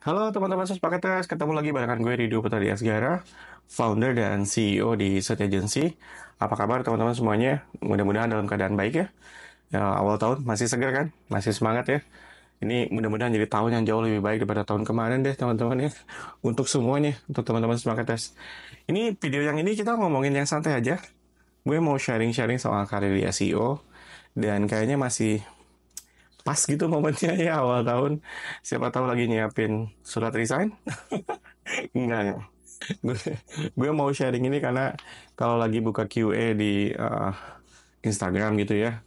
Halo teman-teman Sospaketes, ketemu lagi barengan gue Rido Putadi Asgara, founder dan CEO di Search Agency. Apa kabar teman-teman semuanya? Mudah-mudahan dalam keadaan baik ya. Ya, awal tahun masih segar kan? Masih semangat ya. Ini mudah-mudahan jadi tahun yang jauh lebih baik daripada tahun kemarin deh teman-teman ya. Untuk semuanya, untuk teman-teman Sospaketes. Ini video yang ini kita ngomongin yang santai aja. Gue mau sharing-sharing soal karir di SEO. Dan kayaknya masih pas gitu momennya ya awal tahun. Siapa tahu lagi nyiapin surat resign. Enggak ya. gue gue mau sharing ini karena kalau lagi buka QA di Instagram gitu ya,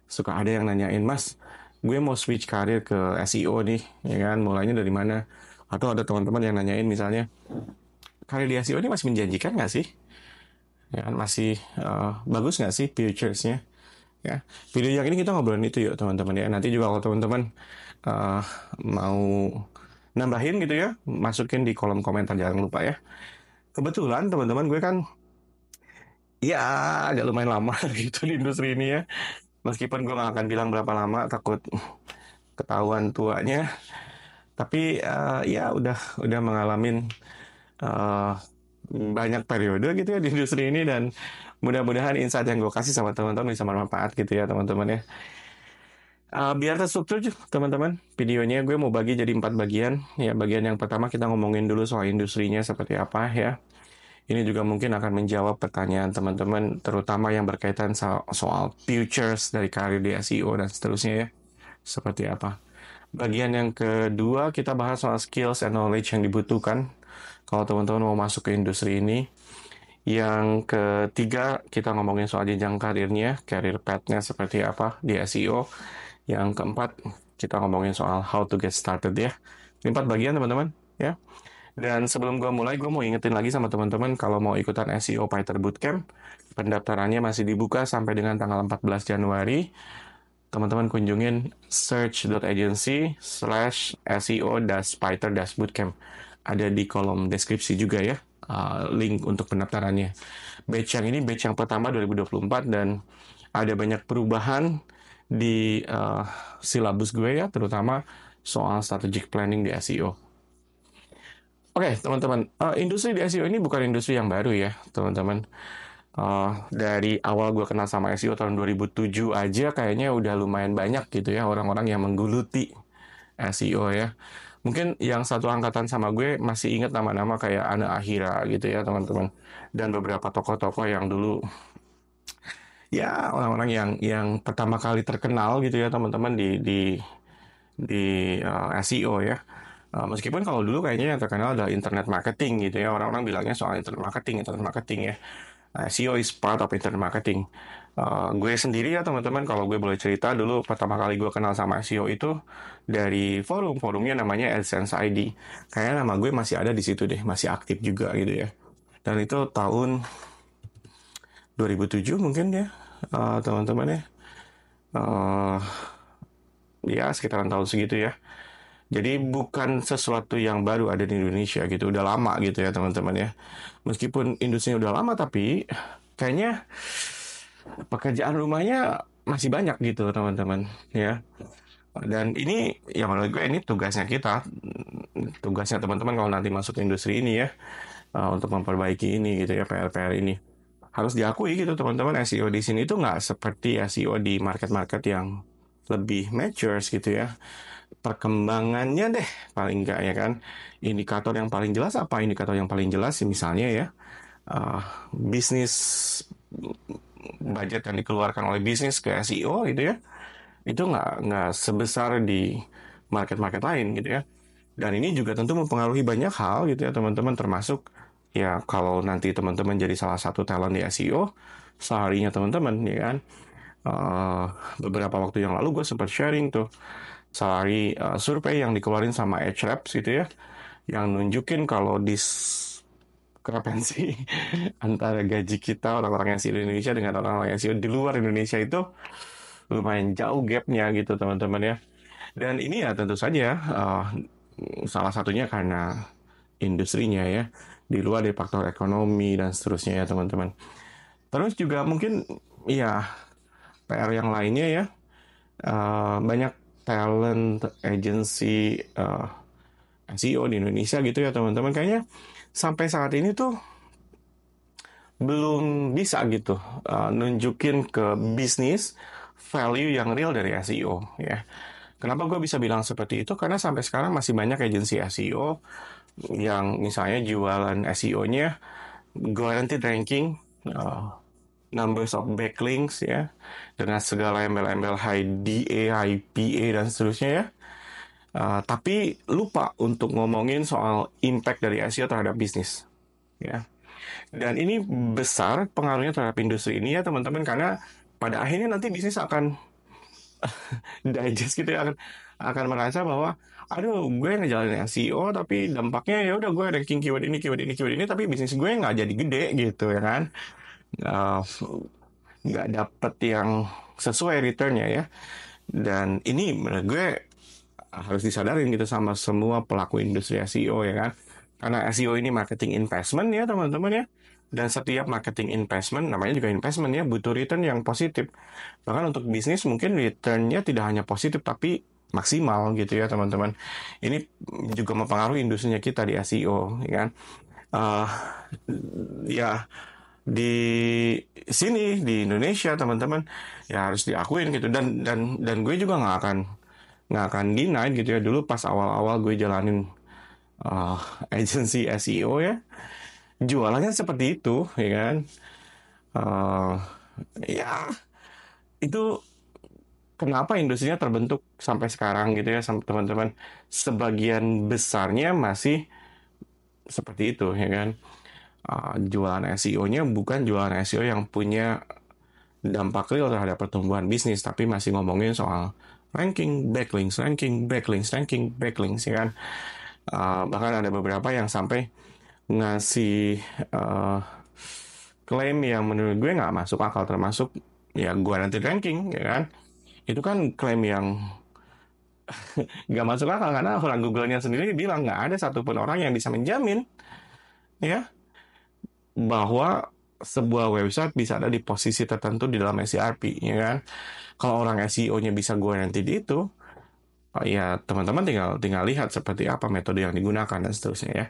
suka ada yang nanyain, Mas, gue mau switch karir ke SEO nih, ya kan, mulainya dari mana? Atau ada teman-teman yang nanyain misalnya, karir di SEO ini masih menjanjikan nggak sih? Ya kan, masih bagus nggak sih futuresnya? Ya, video yang ini kita ngobrolin itu yuk teman-teman ya. Nanti juga kalau teman-teman uh, mau nambahin gitu ya, masukin di kolom komentar jangan lupa ya. Kebetulan teman-teman gue kan ya agak lumayan lama gitu di industri ini ya. Meskipun gue gak akan bilang berapa lama, takut ketahuan tuanya. Tapi ya udah mengalami uh, banyak periode gitu ya di industri ini dan mudah-mudahan insight yang gue kasih sama teman-teman bisa bermanfaat gitu ya teman-teman ya. Biar terstruktur teman-teman, videonya gue mau bagi jadi 4 bagian. Ya, bagian yang pertama kita ngomongin dulu soal industrinya seperti apa ya. Ini juga mungkin akan menjawab pertanyaan teman-teman, terutama yang berkaitan soal futures dari karir di SEO dan seterusnya ya, seperti apa. Bagian yang kedua, kita bahas soal skills and knowledge yang dibutuhkan kalau teman-teman mau masuk ke industri ini. Yang ketiga, kita ngomongin soal jenjang karirnya, career path-nya seperti apa di SEO. Yang keempat, kita ngomongin soal how to get started ya. Ini 4 bagian teman-teman ya. Dan sebelum gue mulai, gue mau ingetin lagi sama teman-teman kalau mau ikutan SEO Fighter Bootcamp, pendaftarannya masih dibuka sampai dengan tanggal 14 Januari. Teman-teman kunjungin search.agency/SEO-Fighter-Bootcamp. Ada di kolom deskripsi juga ya, link untuk pendaftarannya. Batch yang ini batch yang pertama 2024 dan ada banyak perubahan di silabus gue ya, terutama soal strategic planning di SEO. Oke, teman-teman, industri di SEO ini bukan industri yang baru ya, teman-teman. Dari awal gue kenal sama SEO tahun 2007 aja kayaknya udah lumayan banyak gitu ya orang-orang yang menggeluti SEO ya. Mungkin yang satu angkatan sama gue masih ingat nama-nama kayak Ana Akhira gitu ya teman-teman. Dan beberapa tokoh-tokoh yang dulu ya orang-orang yang pertama kali terkenal gitu ya teman-teman di SEO ya. Meskipun kalau dulu kayaknya yang terkenal adalah internet marketing gitu ya, orang-orang bilangnya soal internet marketing ya. SEO is part of internet marketing. Gue sendiri ya teman-teman, kalau gue boleh cerita dulu pertama kali gue kenal sama SEO itu dari forumnya namanya AdSense ID. Kayaknya nama gue masih ada di situ deh, masih aktif juga gitu ya. Dan itu tahun 2007 mungkin ya, teman-teman ya. Uh, ya sekitaran tahun segitu ya. Jadi bukan sesuatu yang baru ada di Indonesia gitu, udah lama gitu ya teman-teman ya. Meskipun industrinya udah lama tapi kayaknya pekerjaan rumahnya masih banyak gitu teman-teman ya. Dan ini ya menurut gue ini tugasnya kita, tugasnya teman-teman kalau nanti masuk ke industri ini ya, untuk memperbaiki ini gitu ya PR-PR ini. Harus diakui gitu teman-teman, SEO di sini itu nggak seperti SEO di market-market yang lebih matures gitu ya. Perkembangannya deh paling enggak ya kan. Indikator yang paling jelas apa? Indikator yang paling jelas misalnya ya, uh, bisnis budget yang dikeluarkan oleh bisnis ke SEO gitu ya, itu nggak sebesar di market-market lain gitu ya. Dan ini juga tentu mempengaruhi banyak hal gitu ya teman-teman, termasuk ya kalau nanti teman-teman jadi salah satu talent di SEO, seharinya teman-teman ya kan. Uh, Beberapa waktu yang lalu gue sempat sharing tuh salary survei yang dikeluarin sama Ahrefs gitu ya, yang nunjukin kalau diskrepensi antara gaji kita orang-orang yang di Indonesia dengan orang-orang yang di luar Indonesia itu lumayan jauh gapnya gitu teman-teman ya. Dan ini ya tentu saja salah satunya karena industrinya ya, di luar dari faktor ekonomi dan seterusnya ya teman-teman. Terus juga mungkin ya PR yang lainnya ya, banyak talent agency SEO di Indonesia gitu ya teman-teman. Kayaknya sampai saat ini tuh belum bisa gitu nunjukin ke bisnis value yang real dari SEO ya. Kenapa gue bisa bilang seperti itu? Karena sampai sekarang masih banyak agensi SEO yang misalnya jualan SEO-nya guaranteed ranking, numbers of backlinks ya, dengan segala embel-embel high DA, high PA dan seterusnya ya. Tapi lupa untuk ngomongin soal impact dari SEO terhadap bisnis ya. Dan ini besar pengaruhnya terhadap industri ini ya teman-teman, karena pada akhirnya nanti bisnis akan digest gitu ya, akan merasa bahwa aduh gue ngejalanin SEO tapi dampaknya ya udah gue ranking keyword ini keyword ini keyword ini tapi bisnis gue nggak jadi gede gitu ya kan. Uh, nggak dapet yang sesuai returnnya ya. Dan ini menurut gue harus disadarin gitu sama semua pelaku industri SEO ya kan. Karena SEO ini marketing investment ya teman-teman ya. Dan setiap marketing investment, namanya juga investment ya, butuh return yang positif. Bahkan untuk bisnis mungkin returnnya tidak hanya positif, tapi maksimal gitu ya teman-teman. Ini juga mempengaruhi industrinya kita di SEO ya kan. Uh, ya di sini di Indonesia teman-teman ya harus diakuin gitu, dan gue juga nggak akan deny gitu ya, dulu pas awal-awal gue jalanin uh, agency SEO ya, jualannya seperti itu ya kan. Uh, ya itu kenapa industrinya terbentuk sampai sekarang gitu ya teman-teman, sebagian besarnya masih seperti itu ya kan. Jualan SEO-nya bukan jualan SEO yang punya dampak real terhadap pertumbuhan bisnis, tapi masih ngomongin soal ranking backlinks, ranking backlinks, ranking backlinks ya kan. Bahkan ada beberapa yang sampai ngasih uh, klaim yang menurut gue nggak masuk akal, termasuk ya gue nanti ranking ya kan. Itu kan klaim yang nggak masuk akal, karena orang Google-nya sendiri bilang nggak ada satupun orang yang bisa menjamin ya bahwa sebuah website bisa ada di posisi tertentu di dalam SERP ya kan. Kalau orang SEO-nya bisa guaranteed itu, ya teman-teman tinggal tinggal lihat seperti apa metode yang digunakan dan seterusnya ya.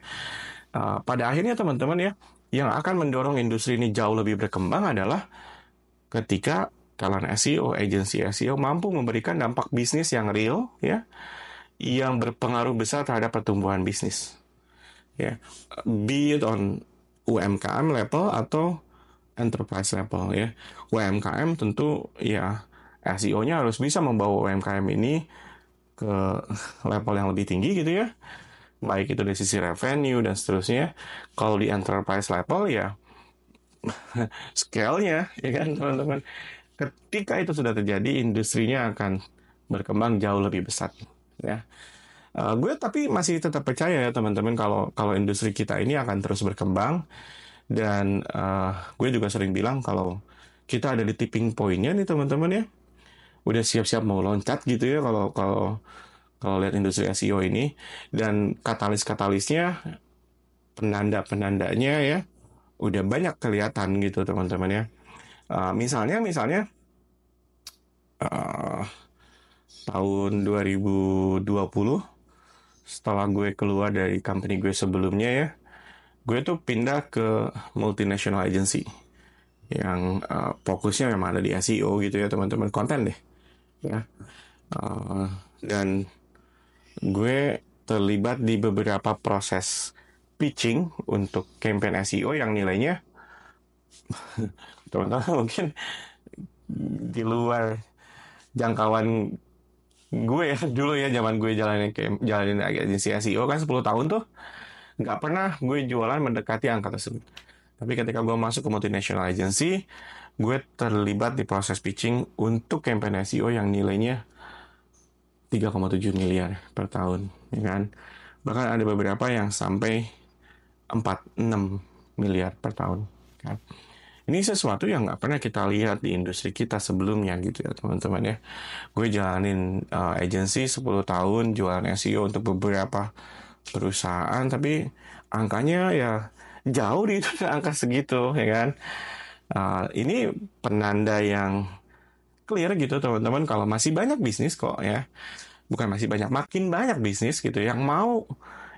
Pada akhirnya teman-teman ya, yang akan mendorong industri ini jauh lebih berkembang adalah ketika kalian SEO, agensi SEO mampu memberikan dampak bisnis yang real ya, yang berpengaruh besar terhadap pertumbuhan bisnis ya, be it on UMKM level atau enterprise level ya. UMKM tentu ya SEO-nya harus bisa membawa UMKM ini ke level yang lebih tinggi gitu ya, baik itu dari sisi revenue dan seterusnya. Kalau di enterprise level ya scale-nya ya kan teman-teman, ketika itu sudah terjadi industrinya akan berkembang jauh lebih besar ya. Gue tapi masih tetap percaya ya teman-teman, kalau kalau industri kita ini akan terus berkembang. Dan gue juga sering bilang kalau kita ada di tipping point-nya nih teman-teman ya, udah siap-siap mau loncat gitu ya kalau kalau kalau lihat industri SEO ini. Dan katalis-katalisnya, penanda-penandanya ya udah banyak kelihatan gitu teman-teman ya. Misalnya uh, tahun 2020 setelah gue keluar dari company gue sebelumnya ya, gue tuh pindah ke multinational agency yang fokusnya memang ada di SEO gitu ya teman-teman, konten deh ya. Uh, dan gue terlibat di beberapa proses pitching untuk campaign SEO yang nilainya teman-teman mungkin di luar jangkauan gue ya. Dulu ya zaman gue jalanin agensi SEO kan 10 tahun tuh nggak pernah gue jualan mendekati angka tersebut. Tapi ketika gue masuk ke multinational agency, gue terlibat di proses pitching untuk campaign SEO yang nilainya 3,7 miliar per tahun ya kan. Bahkan ada beberapa yang sampai 4-6 miliar per tahun kan. Ini sesuatu yang nggak pernah kita lihat di industri kita sebelumnya gitu ya teman-teman ya. Gue jalanin agency 10 tahun jualan SEO untuk beberapa perusahaan, tapi angkanya ya jauh di itu angka segitu ya kan. Ini penanda yang clear gitu teman-teman, kalau masih banyak bisnis kok ya. Bukan masih banyak, makin banyak bisnis gitu yang mau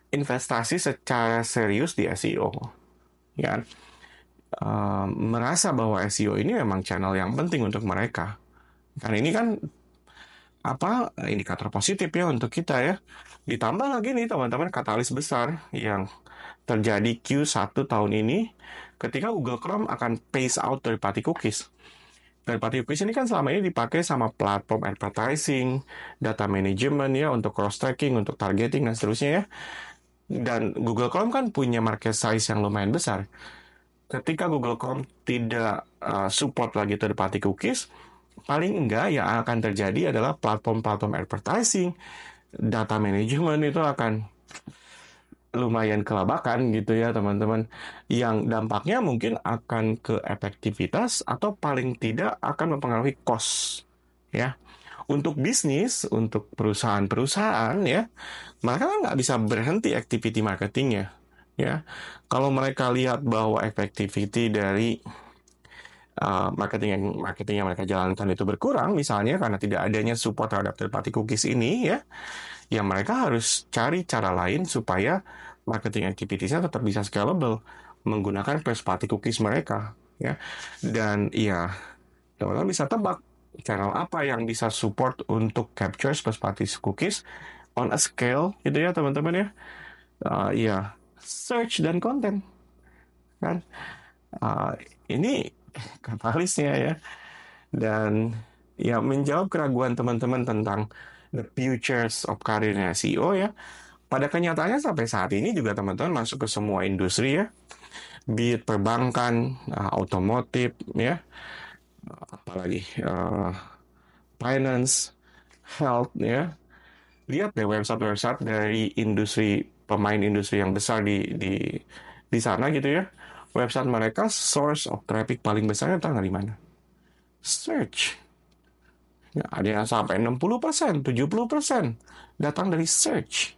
investasi secara serius di SEO, ya kan? Merasa bahwa SEO ini memang channel yang penting untuk mereka. Kan ini kan apa indikator positif ya untuk kita ya. Ditambah lagi nih teman-teman katalis besar yang terjadi Q1 tahun ini ketika Google Chrome akan phase out dari party cookies. Third party cookies ini kan selama ini dipakai sama platform advertising, data management ya untuk cross tracking, untuk targeting dan seterusnya ya. Dan Google Chrome kan punya market size yang lumayan besar. Ketika Google Chrome tidak support lagi third party cookies, paling enggak yang akan terjadi adalah platform-platform advertising, data management itu akan lumayan kelabakan gitu ya teman-teman. Yang dampaknya mungkin akan ke efektivitas atau paling tidak akan mempengaruhi cost ya. Untuk bisnis, untuk perusahaan-perusahaan ya, mereka kan nggak bisa berhenti activity marketingnya ya. Kalau mereka lihat bahwa efektiviti dari marketing yang mereka jalankan itu berkurang, misalnya karena tidak adanya support terhadap third party cookies ini ya mereka harus cari cara lain supaya marketing activities-nya tetap bisa scalable menggunakan first party cookies mereka ya. Dan ya teman-teman bisa tebak channel apa yang bisa support untuk capture first party cookies on a scale gitu ya teman-teman ya. Ya search dan konten kan. Uh, ini katalisnya ya. Dan ya menjawab keraguan teman-teman tentang the futures of career SEO ya. Pada kenyataannya sampai saat ini juga teman-teman masuk ke semua industri ya, be it perbankan, otomotif ya, apalagi finance, health ya. Lihat deh website-website dari industri pemain industri yang besar di sana gitu ya. Website mereka source of traffic paling besarnya tahu nggak di mana? Search. Ya, ada yang sampai 60%, 70% datang dari search.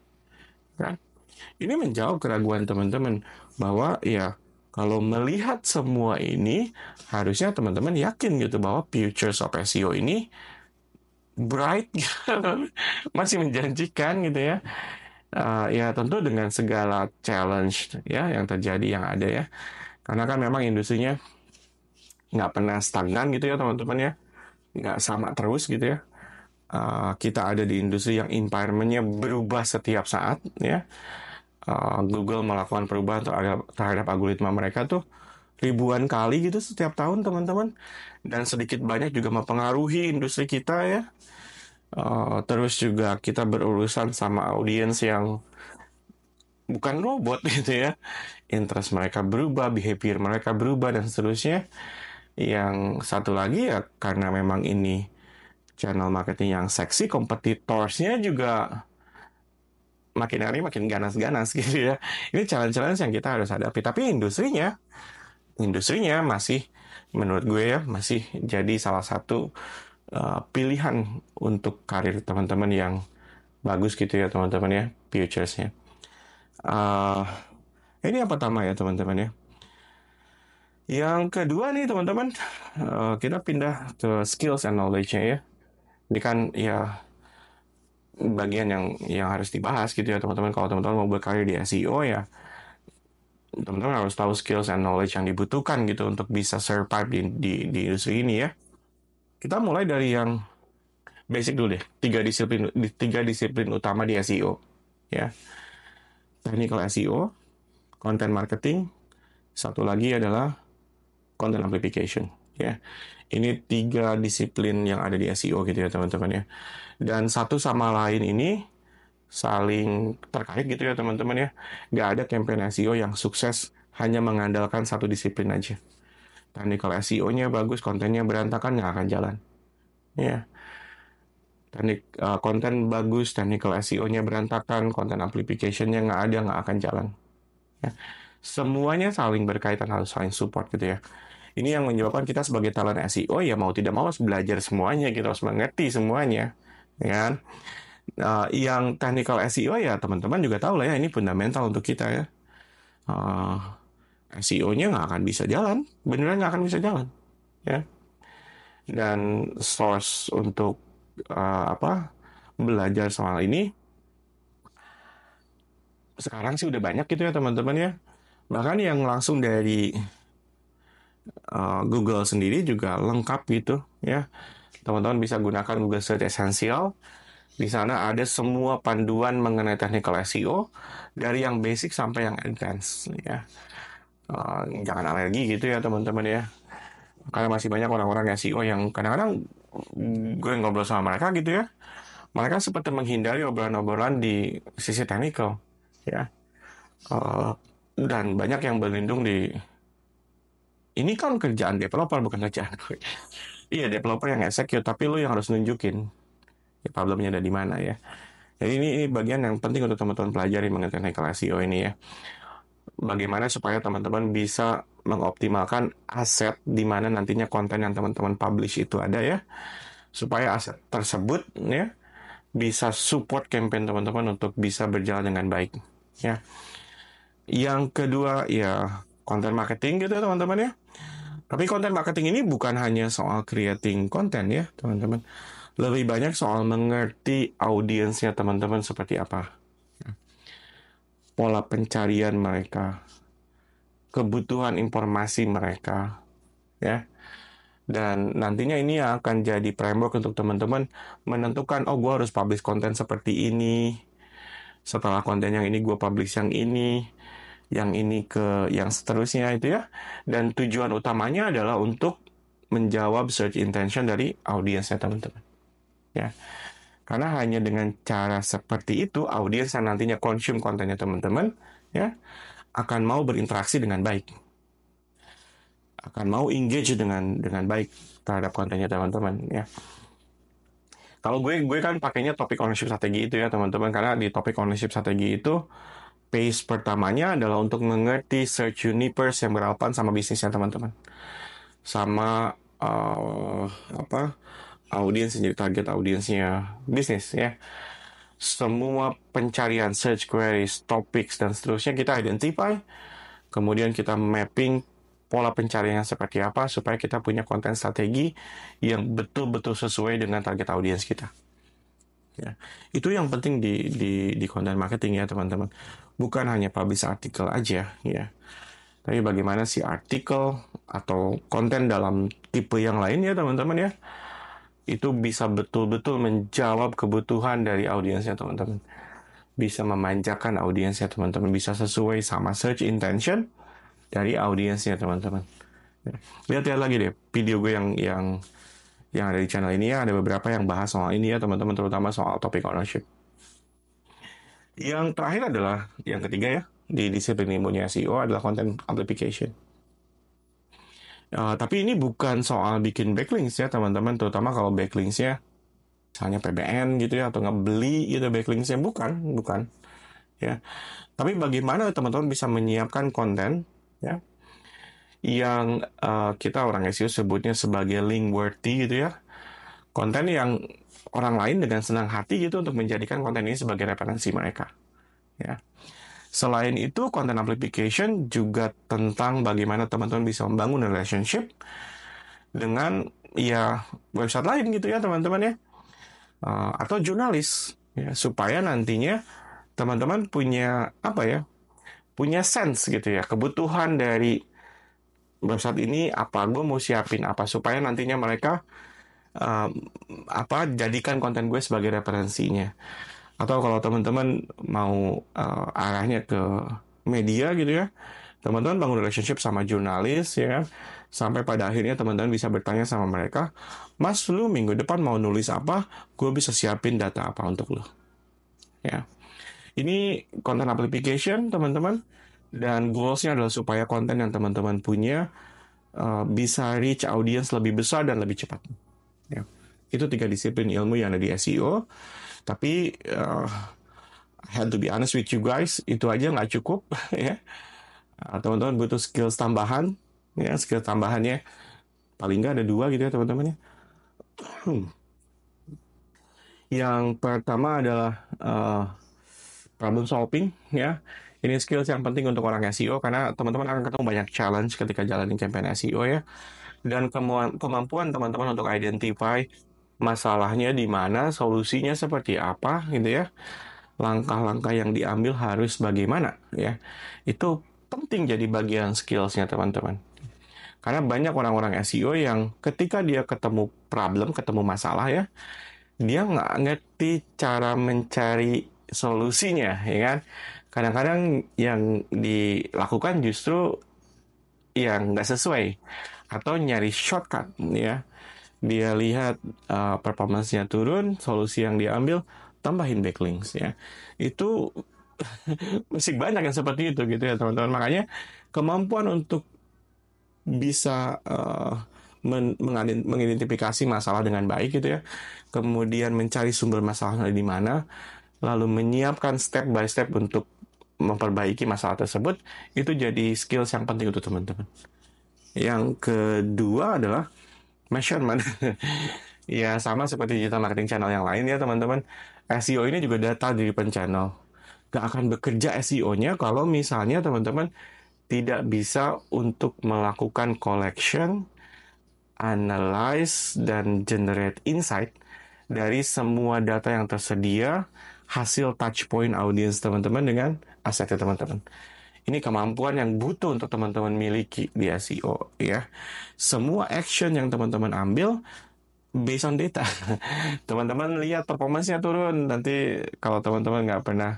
Kan? Ini menjawab keraguan teman-teman bahwa ya kalau melihat semua ini harusnya teman-teman yakin gitu bahwa futures of SEO ini bright masih menjanjikan gitu ya. Ya tentu dengan segala challenge ya yang terjadi yang ada ya. Karena kan memang industrinya nggak pernah stagnan gitu ya teman-teman ya. Nggak sama terus gitu ya. Kita ada di industri yang environment-nya berubah setiap saat ya. Google melakukan perubahan terhadap algoritma mereka tuh ribuan kali gitu setiap tahun teman-teman, dan sedikit banyak juga mempengaruhi industri kita ya. Terus juga kita berurusan sama audiens yang bukan robot gitu ya, interest mereka berubah, behavior mereka berubah dan seterusnya. Yang satu lagi ya karena memang ini channel marketing yang seksi, kompetitorsnya juga makin hari makin ganas-ganas gitu ya. Ini challenge-challenge yang kita harus hadapi. Tapi industrinya masih menurut gue ya masih jadi salah satu pilihan untuk karir teman-teman yang bagus gitu ya teman-teman ya, futuresnya. Uh, ini yang pertama ya teman-teman ya. Yang kedua nih teman-teman, kita pindah ke skills and knowledge-nya ya. Ini kan ya bagian yang harus dibahas gitu ya teman-teman. Kalau teman-teman mau berkarir di SEO ya, teman-teman harus tahu skills and knowledge yang dibutuhkan gitu untuk bisa survive di industri ini ya. Kita mulai dari yang basic dulu deh. Tiga disiplin utama di SEO ya. Technical SEO, content marketing, satu lagi adalah content amplification ya. Ini tiga disiplin yang ada di SEO gitu ya teman-teman ya. Dan satu sama lain ini saling terkait gitu ya teman-teman ya. Nggak ada campaign SEO yang sukses hanya mengandalkan satu disiplin aja. Technical SEO-nya bagus, kontennya berantakan, nggak akan jalan. Ya, konten bagus, technical SEO-nya berantakan, konten amplification-nya nggak ada, nggak akan jalan. Ya. Semuanya saling berkaitan, harus saling support gitu ya. Ini yang menyebabkan kita sebagai talent SEO ya mau tidak mau harus belajar semuanya, kita harus mengerti semuanya. Ya kan? Yang technical SEO ya teman-teman juga tahu lah ya, ini fundamental untuk kita ya. SEO-nya nggak akan bisa jalan, beneran nggak akan bisa jalan. Ya. Dan source untuk belajar soal ini sekarang sih udah banyak gitu ya teman-teman ya. Bahkan yang langsung dari Google sendiri juga lengkap gitu ya. Teman-teman bisa gunakan Google Search Essential. Di sana ada semua panduan mengenai technical SEO dari yang basic sampai yang advance ya. Jangan alergi gitu ya teman-teman ya. Karena masih banyak orang-orang SEO yang kadang-kadang gue ngobrol sama mereka gitu ya. Mereka seperti menghindari obrolan-obrolan di sisi teknikal ya. Eh, dan banyak yang berlindung di ini kan kerjaan developer bukan kerjaan gue. Iya, developer yang execute, tapi lu yang harus nunjukin ya, problemnya ada di mana ya. Jadi ini bagian yang penting untuk teman-teman pelajari mengenai technical SEO ini ya. Bagaimana supaya teman-teman bisa mengoptimalkan aset di mana nantinya konten yang teman-teman publish itu ada ya. Supaya aset tersebut ya bisa support campaign teman-teman untuk bisa berjalan dengan baik ya. Yang kedua ya content marketing gitu ya teman-teman ya. Tapi konten marketing ini bukan hanya soal creating konten ya, teman-teman. Lebih banyak soal mengerti audiensnya teman-teman seperti apa. Pola pencarian mereka, kebutuhan informasi mereka, ya. Dan nantinya ini akan jadi framework untuk teman-teman menentukan, oh gue harus publish konten seperti ini. Setelah konten yang ini gue publish yang ini ke yang seterusnya itu ya. Dan tujuan utamanya adalah untuk menjawab search intention dari audiensnya teman-teman. Ya. Karena hanya dengan cara seperti itu, audiens yang nantinya consume kontennya teman-teman, ya, akan mau berinteraksi dengan baik, akan mau engage dengan baik terhadap kontennya teman-teman, ya. Kalau gue kan pakainya topik ownership strategi itu ya teman-teman, karena di topik ownership strategi itu phase pertamanya adalah untuk mengerti search universe yang berhadapan sama bisnisnya teman-teman, sama apa audiens yang jadi target audiensnya bisnis ya. Semua pencarian search queries, topics, dan seterusnya kita identify. Kemudian kita mapping pola pencarian yang seperti apa supaya kita punya konten strategi yang betul-betul sesuai dengan target audiens kita. Ya. Itu yang penting di content marketing ya teman-teman. Bukan hanya publish artikel aja ya. Tapi bagaimana si artikel atau konten dalam tipe yang lain ya teman-teman ya itu bisa betul-betul menjawab kebutuhan dari audiensnya teman-teman. Bisa memanjakan audiensnya teman-teman. Bisa sesuai sama search intention dari audiensnya teman-teman. Lihat-lihat lagi deh video gue yang ada di channel ini ya. Ada beberapa yang bahas soal ini ya teman-teman. Terutama soal topik ownership. Yang terakhir adalah yang ketiga ya. Di disiplin ilmunya SEO adalah content amplification. Tapi ini bukan soal bikin backlinks ya teman-teman, terutama kalau backlinksnya misalnya PBN gitu ya, atau ngebeli gitu backlinksnya, bukan ya. Tapi bagaimana teman-teman bisa menyiapkan konten ya, yang kita orang SEO sebutnya sebagai link worthy gitu ya, konten yang orang lain dengan senang hati gitu untuk menjadikan konten ini sebagai referensi mereka ya. Selain itu, content amplification juga tentang bagaimana teman-teman bisa membangun relationship dengan ya website lain gitu ya teman-teman ya. Atau jurnalis ya, supaya nantinya teman-teman punya apa ya? Punya sense gitu ya, kebutuhan dari website ini apa, gue mau siapin apa supaya nantinya mereka uh, jadikan konten gue sebagai referensinya. Atau kalau teman-teman mau arahnya ke media gitu ya, teman-teman bangun relationship sama jurnalis ya kan, sampai pada akhirnya teman-teman bisa bertanya sama mereka, Mas lu minggu depan mau nulis apa, gue bisa siapin data apa untuk lu ya. Ini content amplification teman-teman, dan goalsnya adalah supaya konten yang teman-teman punya bisa reach audience lebih besar dan lebih cepat ya. Itu 3 disiplin ilmu yang ada di SEO. Tapi I had to be honest with you guys, itu aja nggak cukup ya. Teman-teman butuh skills tambahan ya. Skill tambahannya paling nggak ada 2 gitu ya teman-teman ya. Yang pertama adalah problem solving ya. Ini skills yang penting untuk orang SEO karena teman-teman akan ketemu banyak challenge ketika jalanin campaign SEO ya. Dan kemampuan teman-teman untuk identify masalahnya di mana, solusinya seperti apa gitu ya. langkah-langkah yang diambil harus bagaimana ya. Itu penting jadi bagian skillsnya teman-teman. Karena banyak orang-orang SEO yang ketika dia ketemu problem, ketemu masalah ya, dia nggak ngerti cara mencari solusinya, ya kan? Kadang-kadang yang dilakukan justru yang nggak sesuai atau nyari shortcut, ya. Dia lihat performance-nya turun, solusi yang diambil tambahin backlinks ya. Itu masih banyak yang seperti itu gitu ya teman-teman. Makanya kemampuan untuk bisa mengidentifikasi masalah dengan baik gitu ya, kemudian mencari sumber masalahnya di mana, lalu menyiapkan step by step untuk memperbaiki masalah tersebut, itu jadi skills yang penting untuk teman-teman. Yang kedua adalah measurement. Ya sama seperti digital marketing channel yang lain ya teman-teman. SEO ini juga data driven channel. Gak akan bekerja SEO-nya kalau misalnya teman-teman tidak bisa untuk melakukan collection, analyze, dan generate insight dari semua data yang tersedia, hasil touch point audience teman-teman dengan asetnya teman-teman. Ini kemampuan yang butuh untuk teman-teman miliki di SEO ya. Semua action yang teman-teman ambil based on data. Teman-teman lihat performance-nya turun, nanti kalau teman-teman nggak pernah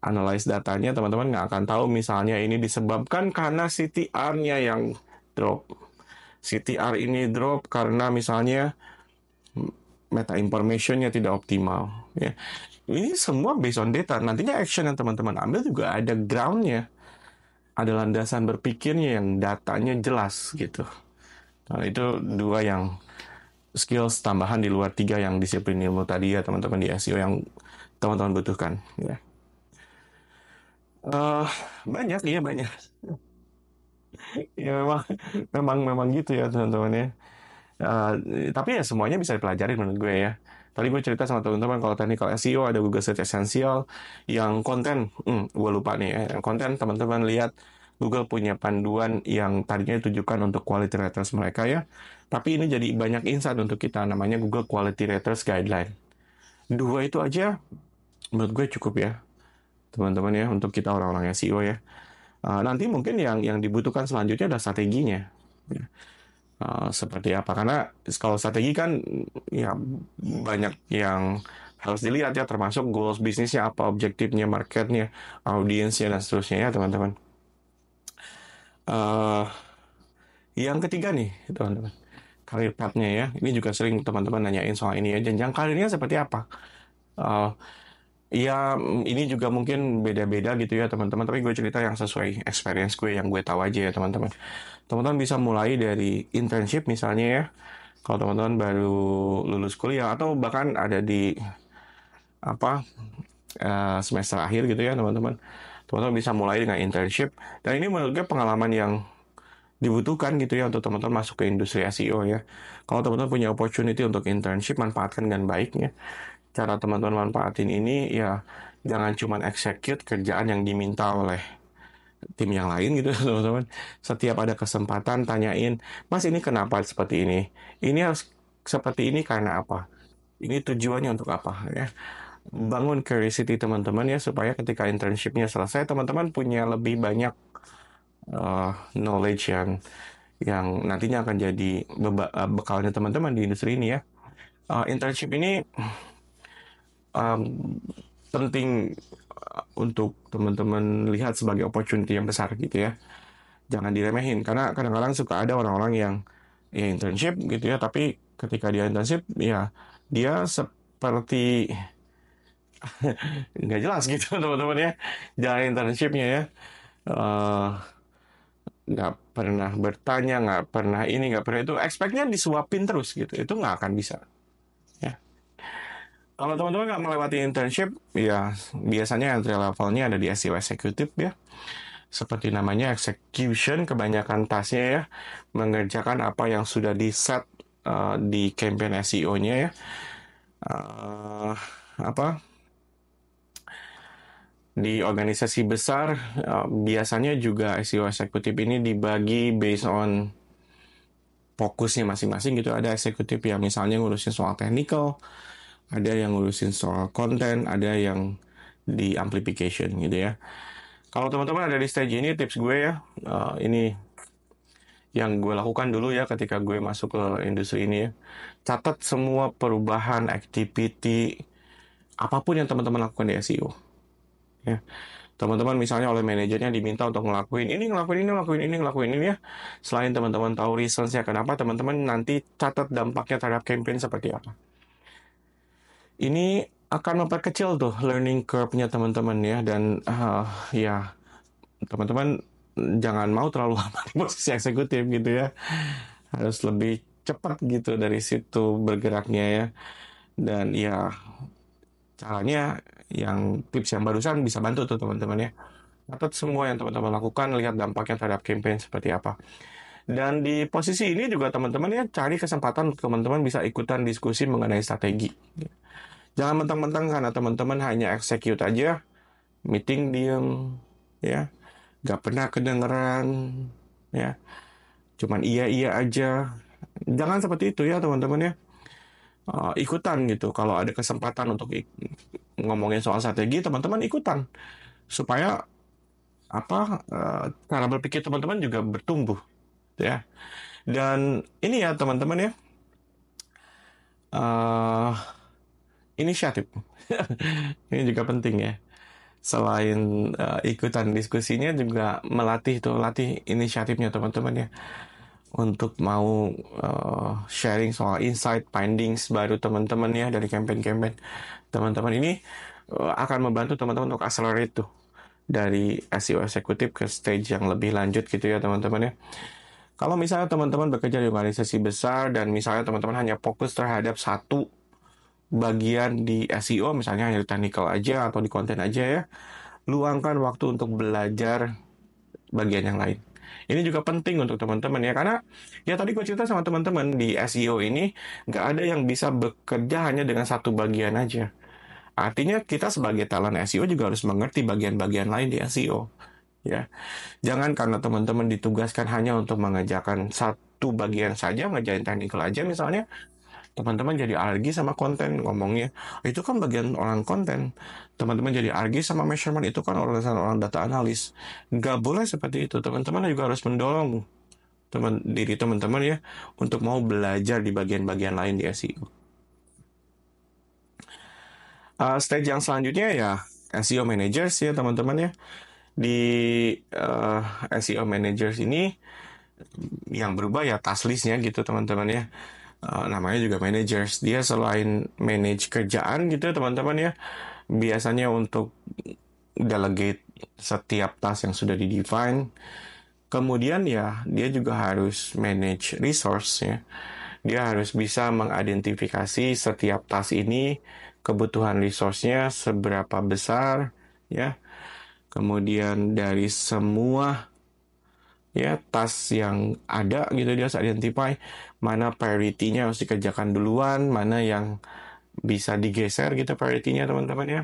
analyze datanya, teman-teman nggak akan tahu misalnya ini disebabkan karena CTR-nya yang drop. CTR ini drop karena misalnya meta information-nya tidak optimal. Ya. Ini semua based on data. Nantinya action yang teman-teman ambil juga ada ground-nya. Ada landasan berpikirnya yang datanya jelas gitu. Nah, itu dua yang skills tambahan di luar tiga yang disiplin ilmu tadi ya teman-teman di SEO yang teman-teman butuhkan. Ya. Uh, banyak, iya banyak. Ya memang gitu ya teman-teman ya. Uh, tapi ya semuanya bisa dipelajari menurut gue ya. Tadi gue cerita sama teman-teman kalau technical SEO ada Google Search Essential, yang konten, gue lupa nih ya, yang konten teman-teman lihat Google punya panduan yang tadinya ditujukan untuk quality raters mereka ya, tapi ini jadi banyak insight untuk kita namanya Google Quality Raters Guideline. Dua itu aja menurut gue cukup ya teman-teman ya untuk kita orang-orang SEO ya. Nanti mungkin yang dibutuhkan selanjutnya adalah strateginya. Ya. Seperti apa? Karena kalau strategi kan ya banyak yang harus dilihat ya, termasuk goals bisnisnya apa, objektifnya, marketnya, audiensnya dan seterusnya ya teman-teman. Uh, yang ketiga nih teman-teman, karir path-nya ya. Ini juga sering teman-teman nanyain soal ini ya. Jenjang karirnya seperti apa? Uh, Ya, ini juga mungkin beda-beda gitu ya teman-teman. Tapi gue cerita yang sesuai experience gue, yang gue tahu aja ya teman-teman. Teman-teman bisa mulai dari internship misalnya ya. Kalau teman-teman baru lulus kuliah atau bahkan ada di apa semester akhir gitu ya teman-teman. Teman-teman bisa mulai dengan internship. Dan ini menurut gue pengalaman yang dibutuhkan gitu ya untuk teman-teman masuk ke industri SEO ya. Kalau teman-teman punya opportunity untuk internship, manfaatkan dengan baiknya. Cara teman-teman manfaatin ini ya jangan cuma execute kerjaan yang diminta oleh tim yang lain gitu teman-teman. Setiap ada kesempatan tanyain, Mas ini kenapa seperti ini? Ini harus seperti ini karena apa? Ini tujuannya untuk apa ya? Bangun curiosity teman-teman ya supaya ketika internshipnya selesai teman-teman punya lebih banyak knowledge yang nantinya akan jadi bekalnya teman-teman di industri ini ya. Internship ini um, penting untuk teman-teman lihat sebagai opportunity yang besar gitu ya. Jangan diremehin karena kadang-kadang suka ada orang-orang yang ya internship gitu ya, tapi ketika dia internship ya dia seperti nggak jelas gitu teman-teman ya. Jangan internshipnya ya. Eh, nggak pernah bertanya, nggak pernah ini, nggak pernah itu, expect-nya disuapin terus gitu, itu nggak akan bisa. Ya. Kalau teman-teman nggak melewati internship, ya biasanya entry levelnya ada di SEO Executive ya. Seperti namanya execution, kebanyakan tasnya ya, mengerjakan apa yang sudah di set di campaign SEO-nya ya. Uh, apa di organisasi besar biasanya juga SEO eksekutif ini dibagi based on fokusnya masing-masing gitu. Ada eksekutif yang misalnya ngurusin soal technical, ada yang ngurusin soal konten, ada yang di amplification gitu ya. Kalau teman-teman ada di stage ini, tips gue ya, ini yang gue lakukan dulu ya ketika gue masuk ke industri ini ya. Catat semua perubahan, activity, apapun yang teman-teman lakukan di SEO. Ya. Teman-teman misalnya oleh manajernya diminta untuk ngelakuin ini, ngelakuin ini, ngelakuin ini, ngelakuin ini ya. Selain teman-teman tahu reasons-nya kenapa, teman-teman nanti catat dampaknya terhadap campaign seperti apa. Ini akan memperkecil tuh learning curve-nya teman-teman ya. Dan ya, teman-teman jangan mau terlalu lama di posisi eksekutif gitu ya. Harus lebih cepat gitu dari situ bergeraknya ya. Dan ya, caranya yang tips yang barusan bisa bantu tuh teman-teman ya. Catat semua yang teman-teman lakukan, lihat dampaknya terhadap campaign seperti apa. Dan di posisi ini juga teman-teman ya cari kesempatan teman-teman bisa ikutan diskusi mengenai strategi. Jangan mentang-mentang karena teman-teman hanya execute aja, meeting diem, ya, gak pernah kedengeran, ya, cuman iya-iya aja. Jangan seperti itu ya teman-teman ya. Ikutan gitu. Kalau ada kesempatan untuk ngomongin soal strategi, teman-teman ikutan supaya cara berpikir teman-teman juga bertumbuh, ya. Dan ini ya teman-teman ya, uh, inisiatif. Ini juga penting ya. Selain ikutan diskusinya juga latih inisiatifnya teman-teman ya. Untuk mau sharing soal insight, findings baru teman-teman ya dari campaign-campaign. Teman-teman ini akan membantu teman-teman untuk accelerate tuh dari SEO eksekutif ke stage yang lebih lanjut gitu ya teman-teman ya. Kalau misalnya teman-teman bekerja di organisasi besar dan misalnya teman-teman hanya fokus terhadap satu bagian di SEO, misalnya hanya di technical aja atau di konten aja ya, luangkan waktu untuk belajar bagian yang lain. Ini juga penting untuk teman-teman ya, karena ya tadi gue cerita sama teman-teman di SEO ini nggak ada yang bisa bekerja hanya dengan satu bagian aja. Artinya kita sebagai talent SEO juga harus mengerti bagian-bagian lain di SEO. Ya, jangan karena teman-teman ditugaskan hanya untuk mengerjakan satu bagian saja, ngerjain technical aja misalnya, teman-teman jadi alergi sama konten ngomongnya itu kan bagian orang konten, teman-teman jadi alergi sama measurement itu kan urusan orang data analis. Nggak boleh seperti itu, teman-teman juga harus mendorong diri teman-teman ya untuk mau belajar di bagian-bagian lain di SEO. Stage yang selanjutnya ya SEO managers ya teman-teman ya. Di SEO managers ini yang berubah ya task listnya gitu teman-teman ya. Namanya juga managers. Dia selain manage kerjaan gitu ya teman-teman ya, biasanya untuk delegate setiap task yang sudah di-define. Kemudian ya dia juga harus manage resource ya. Dia harus bisa mengidentifikasi setiap task ini, kebutuhan resource-nya seberapa besar ya. Kemudian dari semua ya task yang ada gitu dia harus identify mana priority-nya harus dikerjakan duluan, mana yang bisa digeser gitu priority-nya teman-teman ya.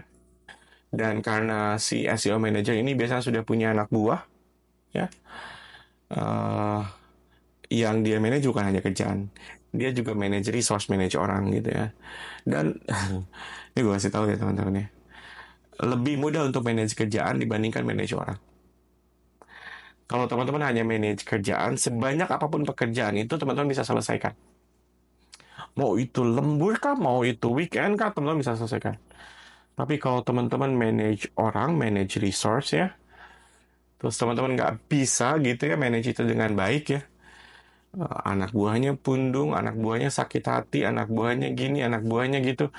Dan karena si SEO manager ini biasanya sudah punya anak buah ya, uh, yang dia manage bukan hanya kerjaan, dia juga manage resource, manage orang gitu ya. Dan ini gue kasih tahu ya teman-teman ya, lebih mudah untuk manage kerjaan dibandingkan manage orang. Kalau teman-teman hanya manage kerjaan, sebanyak apapun pekerjaan itu teman-teman bisa selesaikan. Mau itu lembur kah, mau itu weekend kah, teman-teman bisa selesaikan. Tapi kalau teman-teman manage orang, manage resource ya, terus teman-teman nggak bisa gitu ya manage itu dengan baik ya, anak buahnya pundung, anak buahnya sakit hati, anak buahnya gini, anak buahnya gitu,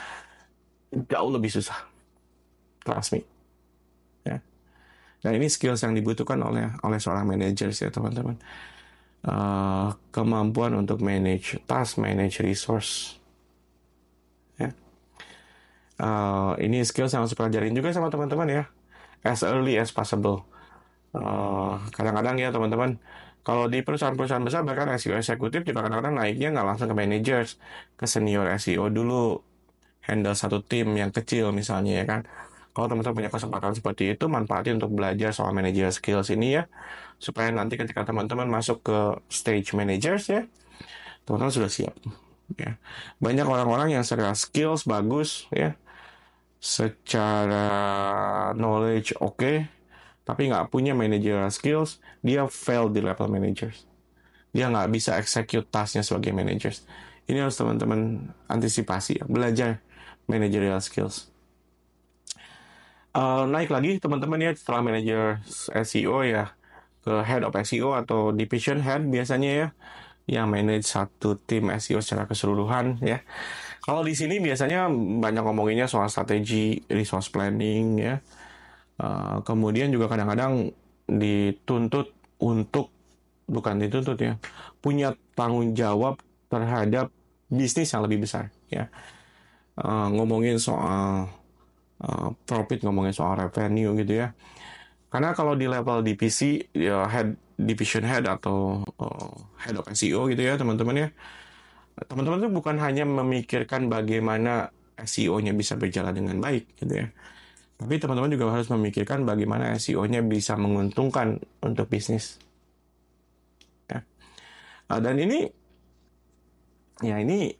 jauh lebih susah. Trust me. Ya. Nah ini skills yang dibutuhkan oleh seorang manager ya teman-teman. Kemampuan untuk manage task, manage resource. Ya. Ini skills yang harus pelajarin juga sama teman-teman ya. As early as possible. Kadang-kadang ya teman-teman, kalau di perusahaan-perusahaan besar bahkan SEO eksekutif juga kadang-kadang naiknya nggak langsung ke managers, ke senior SEO dulu, handle satu tim yang kecil misalnya ya kan. Kalau teman-teman punya kesempatan seperti itu, manfaatin untuk belajar soal manager skills ini ya, supaya nanti ketika teman-teman masuk ke stage managers ya, teman-teman sudah siap. Ya. Banyak orang-orang yang secara skills bagus ya, secara knowledge oke, tapi nggak punya managerial skills, dia fail di level managers. Dia nggak bisa execute tasknya sebagai managers. Ini harus teman-teman antisipasi, belajar managerial skills. Naik lagi teman-teman ya setelah manager SEO ya ke head of SEO atau division head biasanya ya yang manage satu tim SEO secara keseluruhan ya. Kalau di sini biasanya banyak ngomonginnya soal strategi, resource planning ya. Kemudian juga kadang-kadang dituntut untuk bukan dituntut ya, punya tanggung jawab terhadap bisnis yang lebih besar ya. Ngomongin soal profit, ngomongin soal revenue gitu ya. Karena kalau di level divisi, ya head division head atau head of SEO gitu ya teman-teman ya. Teman-teman tuh bukan hanya memikirkan bagaimana SEO-nya bisa berjalan dengan baik gitu ya. Tapi teman-teman juga harus memikirkan bagaimana SEO-nya bisa menguntungkan untuk bisnis. Ya. Dan ini, ya ini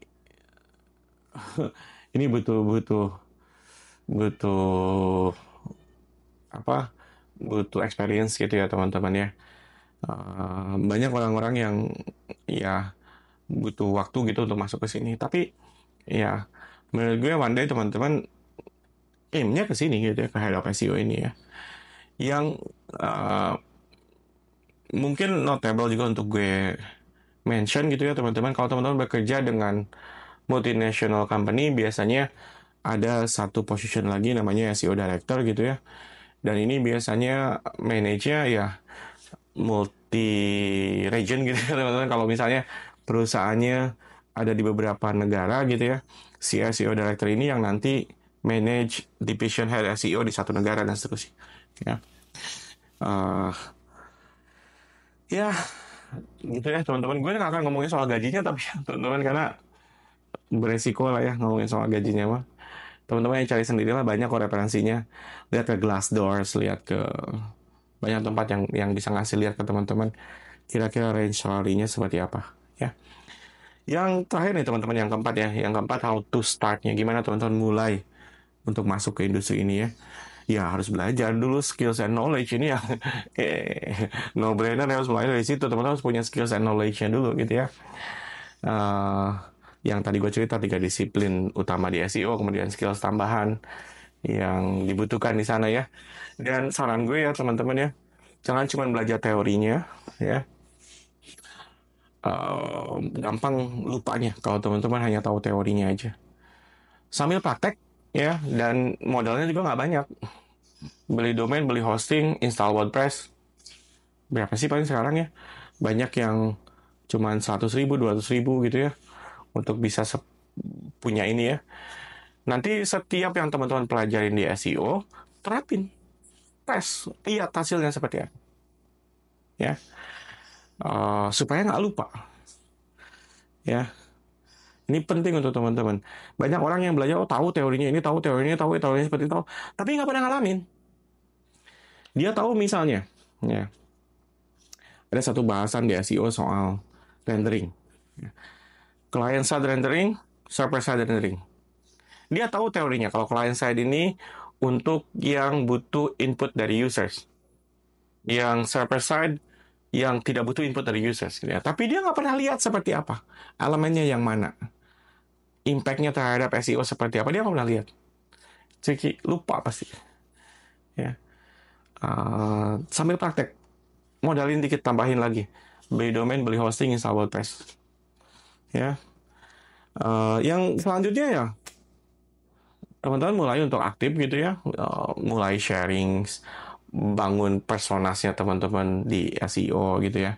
butuh butuh butuh apa? Butuh experience gitu ya teman-teman ya. Banyak orang-orang yang ya butuh waktu gitu untuk masuk ke sini. Tapi ya menurut gue one day teman-teman aimnya ke sini gitu ya ke head of SEO ini ya. Yang uh, mungkin notable juga untuk gue mention gitu ya teman-teman. Kalau teman-teman bekerja dengan multinational company biasanya ada satu position lagi namanya SEO director gitu ya. Dan ini biasanya manage-nya ya multi region gitu ya teman-teman. Kalau misalnya perusahaannya ada di beberapa negara gitu ya, si SEO director ini yang nanti manage division head SEO di satu negara dan seterusnya. Ya, uh, ya gitu ya teman-teman. Gue nggak akan ngomongin soal gajinya tapi ya, teman-teman karena beresiko lah ya ngomongin soal gajinya mah. Teman-teman yang cari sendiri lah banyak kok referensinya. Lihat ke Glassdoor, lihat ke banyak tempat yang bisa ngasih lihat ke teman-teman kira-kira range salary-nya seperti apa ya. Yang terakhir nih teman-teman yang keempat ya, yang keempat how to start-nya gimana teman-teman mulai untuk masuk ke industri ini ya. Ya harus belajar dulu skills and knowledge ini ya. No brainer harus mulai dari situ teman-teman harus punya skills and knowledge-nya dulu gitu ya. uh, yang tadi gue cerita 3 disiplin utama di SEO, kemudian skills tambahan yang dibutuhkan di sana ya. Dan saran gue ya teman-teman ya, jangan cuma belajar teorinya ya. Gampang lupanya kalau teman-teman hanya tahu teorinya aja. Sambil praktek ya, dan modalnya juga nggak banyak. Beli domain, beli hosting, install WordPress. Berapa sih paling sekarang ya? Banyak yang cuman 100 ribu, 200 ribu gitu ya untuk bisa punya ini ya. Nanti setiap yang teman-teman pelajarin di SEO, terapin, tes, lihat hasilnya seperti apa. Ya, supaya nggak lupa. Ya, ini penting untuk teman-teman. Banyak orang yang belajar, oh tahu teorinya ini, tahu teorinya, tahu teorinya seperti itu, tapi nggak pernah ngalamin. Dia tahu misalnya, ya, ada satu bahasan di SEO soal rendering. Client side rendering, server side rendering. Dia tahu teorinya kalau client side ini untuk yang butuh input dari users. Yang server side yang tidak butuh input dari users. Gitu ya. Tapi dia nggak pernah lihat seperti apa. Elemennya yang mana. Impact-nya terhadap SEO seperti apa. Dia nggak pernah lihat. Jadi lupa pasti. Ya. Sambil praktek. Modalin dikit, tambahin lagi. Beli domain, beli hosting, install WordPress. Ya. Yang selanjutnya ya, teman-teman mulai untuk aktif gitu ya. Mulai sharing, bangun personasnya teman-teman di SEO gitu ya.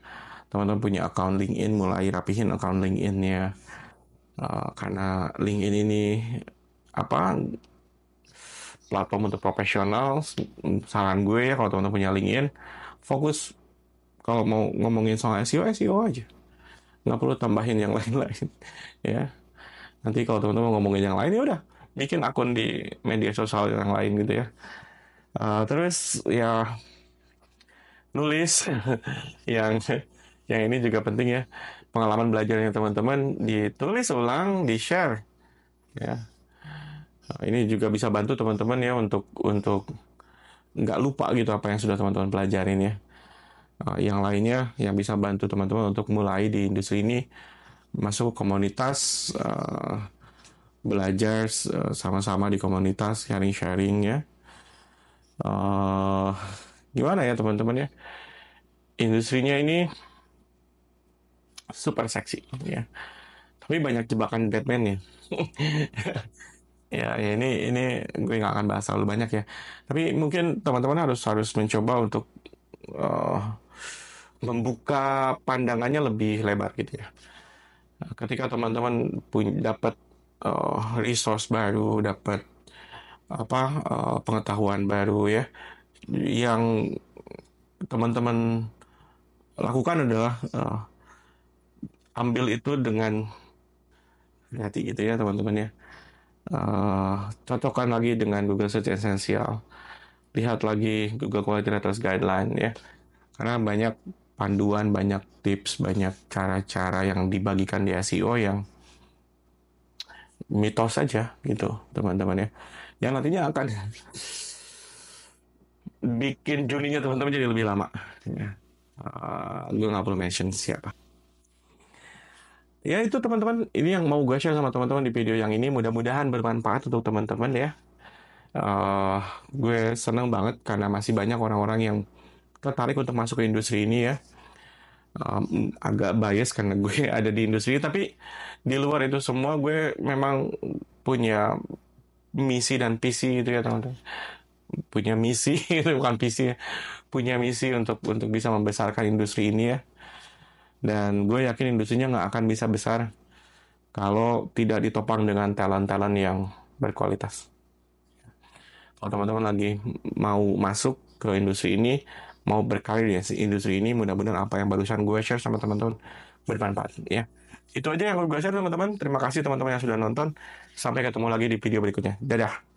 Teman-teman punya account LinkedIn, mulai rapihin account LinkedIn-nya. Karena LinkedIn ini apa platform untuk profesional, saran gue ya kalau teman-teman punya LinkedIn, fokus kalau mau ngomongin soal SEO, SEO aja. Nggak perlu tambahin yang lain-lain. Ya, nanti kalau teman-teman ngomongin yang lain, ya udah bikin akun di media sosial yang lain gitu ya. Terus ya nulis yang yang ini juga penting ya. Pengalaman belajarnya teman-teman ditulis ulang, di share ya. Ini juga bisa bantu teman-teman ya untuk nggak lupa gitu apa yang sudah teman-teman pelajarin ya. Yang lainnya yang bisa bantu teman-teman untuk mulai di industri ini, masuk komunitas, belajar sama-sama di komunitas, sharing-sharing ya. Eh, Gimana ya teman-teman ya? Industrinya ini super seksi ya. Tapi banyak jebakan Batman ya. Ya, ya ini gue nggak akan bahas terlalu banyak ya. Tapi mungkin teman-teman harus harus mencoba untuk eh, membuka pandangannya lebih lebar gitu ya. Ketika teman-teman punya dapat resource baru, dapat pengetahuan baru ya, yang teman-teman lakukan adalah ambil itu dengan hati gitu ya teman-teman ya. Cocokkan lagi dengan Google Search Essential. Lihat lagi Google Quality Writers Guideline ya. Karena banyak panduan, banyak tips, banyak cara-cara yang dibagikan di SEO yang mitos saja gitu teman-teman ya. Yang nantinya akan bikin juninya teman-teman jadi lebih lama. Ya. Gue nggak perlu mention siapa. Ya itu teman-teman, ini yang mau gue share sama teman-teman di video yang ini. Mudah-mudahan bermanfaat untuk teman-teman ya. Eh, gue seneng banget karena masih banyak orang-orang yang tertarik untuk masuk ke industri ini ya. Agak bias karena gue ada di industri, tapi di luar itu semua gue memang punya misi dan visi gitu ya teman-teman. Punya misi itu bukan visi ya. Punya misi untuk bisa membesarkan industri ini ya. Dan gue yakin industrinya nggak akan bisa besar kalau tidak ditopang dengan talent-talent yang berkualitas. Kalau teman-teman lagi mau masuk ke industri ini, mau berkarir di industri ini, mudah-mudahan apa yang barusan gue share sama teman-teman bermanfaat ya. Itu aja yang gue share teman-teman. Terima kasih teman-teman yang sudah nonton. Sampai ketemu lagi di video berikutnya. Dadah.